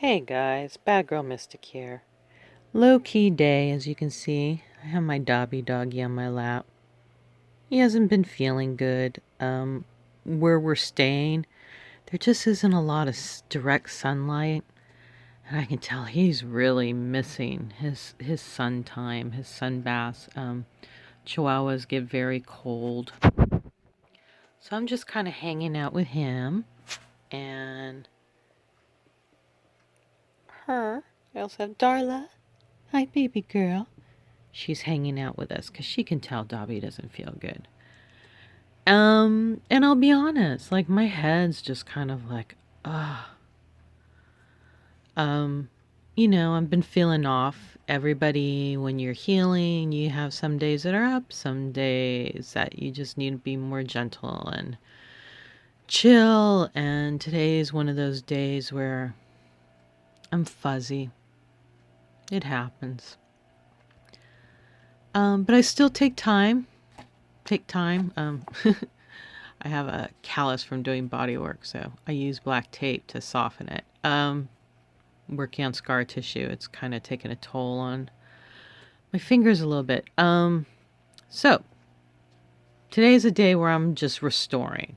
Hey guys, Bad Girl Mystic here. Low key day, as you can see. I have my Dobby doggy on my lap. He hasn't been feeling good. Where we're staying, there just isn't a lot of direct sunlight, and I can tell he's really missing his sun time, his sun baths. Chihuahuas get very cold, so I'm just kind of hanging out with him and her. I also have Darla. Hi, baby girl. She's hanging out with us because she can tell Dobby doesn't feel good. And I'll be honest, like my head's just kind of like, ah. Um, I've been feeling off. Everybody, when you're healing, you have some days that are up, some days that you just need to be more gentle and chill. And today is one of those days where I'm fuzzy. It happens. But I still take time. I have a callus from doing body work, so I use black tape to soften it. Working on scar tissue, it's kind of taken a toll on my fingers a little bit. So today's a day where I'm just restoring.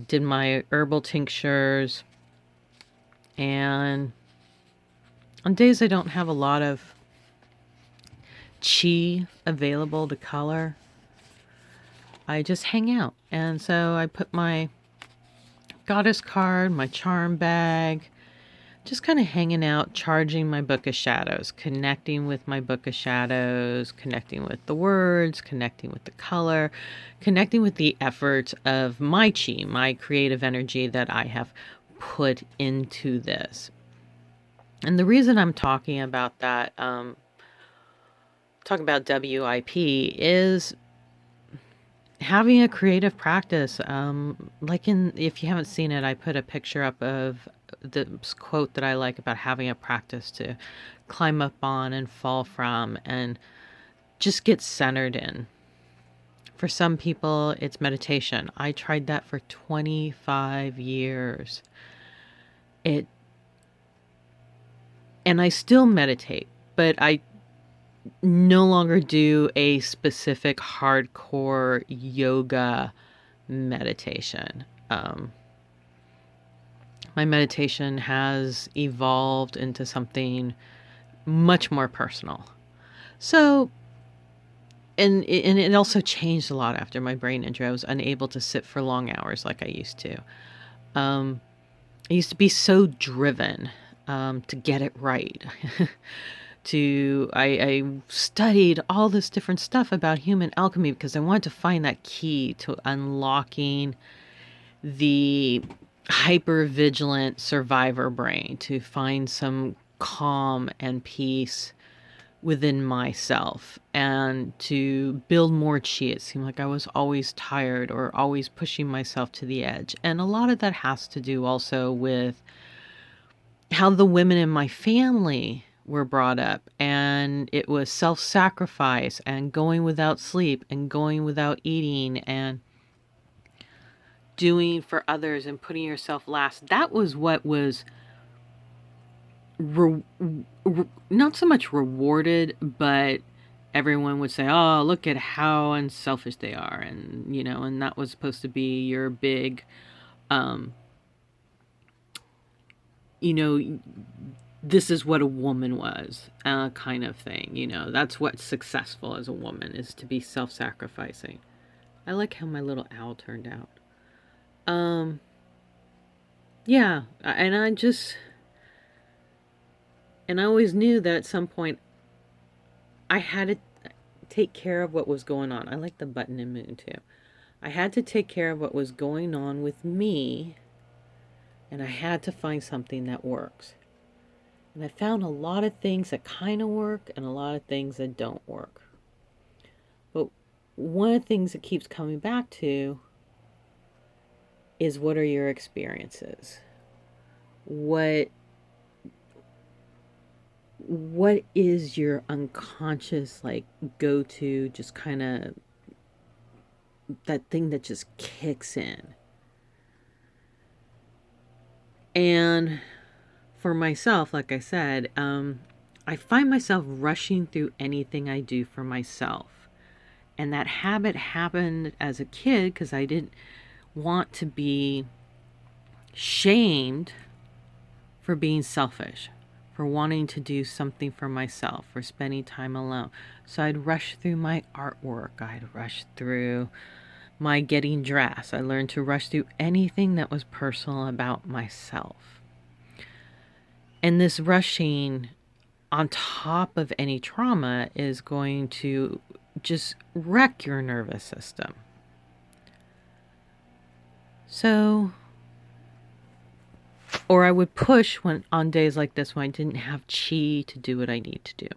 Did my herbal tinctures, and on days I don't have a lot of chi available to color, I just hang out. And so I put my goddess card, my charm bag, just kind of hanging out, charging my book of shadows, connecting with my book of shadows, connecting with the words, connecting with the color, connecting with the effort of my chi, my creative energy that I have put into this. And the reason I'm talking about that, talking about WIP, is having a creative practice. If you haven't seen it, I put a picture up of this quote that I like about having a practice to climb up on and fall from and just get centered in. For some people, it's meditation. I tried that for 25 years. And I still meditate, but I no longer do a specific hardcore yoga meditation. My meditation has evolved into something much more personal. So, and it also changed a lot after my brain injury. I was unable to sit for long hours like I used to. I used to be so driven to get it right. I studied all this different stuff about human alchemy because I wanted to find that key to unlocking the hyper vigilant survivor brain, to find some calm and peace within myself and to build more chi. It seemed like I was always tired or always pushing myself to the edge. And a lot of that has to do also with how the women in my family were brought up, and it was self-sacrifice and going without sleep and going without eating and doing for others and putting yourself last. That was what was not so much rewarded, but everyone would say, oh, look at how unselfish they are. And, and that was supposed to be your big, this is what a woman was, kind of thing. That's what's successful as a woman, is to be self-sacrificing. I like how my little owl turned out. Yeah, and I always knew that at some point I had to take care of what was going on. I like the button in Moon too. I had to take care of what was going on with me, and I had to find something that works. And I found a lot of things that kind of work and a lot of things that don't work. But one of the things that keeps coming back to is, what are your experiences? What is your unconscious, like, go-to, just kind of that thing that just kicks in? And for myself, like I said, I find myself rushing through anything I do for myself. And that habit happened as a kid because I didn't want to be shamed for being selfish, for wanting to do something for myself, for spending time alone. So I'd rush through my artwork, I'd rush through my getting dressed. I learned to rush through anything that was personal about myself. And this rushing on top of any trauma is going to just wreck your nervous system. So, or I would push when on days like this when I didn't have chi to do what I need to do.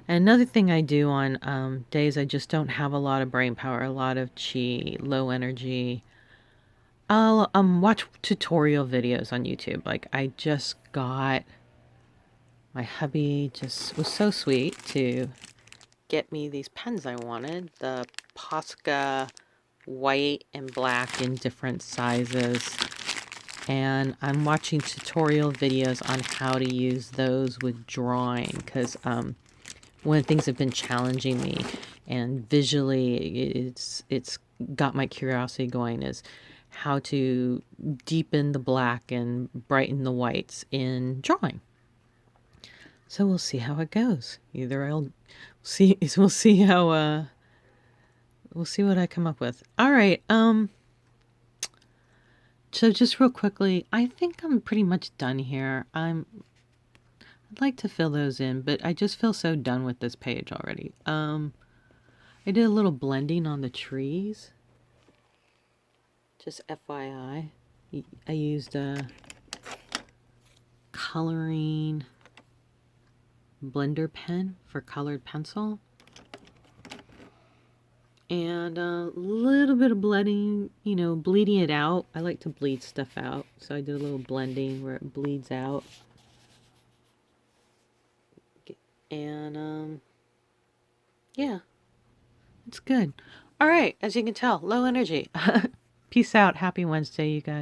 And another thing I do on days I just don't have a lot of brain power, a lot of chi, low energy, I'll watch tutorial videos on YouTube. Like I just got, my hubby just was so sweet to get me these pens I wanted. The Posca white and black in different sizes. And I'm watching tutorial videos on how to use those with drawing because one of the things that have been challenging me and visually it's got my curiosity going is how to deepen the black and brighten the whites in drawing. So we'll see how it goes. Either we'll see how we'll see what I come up with. All right. So just real quickly, I think I'm pretty much done here. I'd like to fill those in, but I just feel so done with this page already. I did a little blending on the trees. Just FYI. I used a coloring blender pen for colored pencil. And a little bit of blending, bleeding it out. I like to bleed stuff out. So I did a little blending where it bleeds out. And, yeah, it's good. All right, as you can tell, low energy. Peace out. Happy Wednesday, you guys.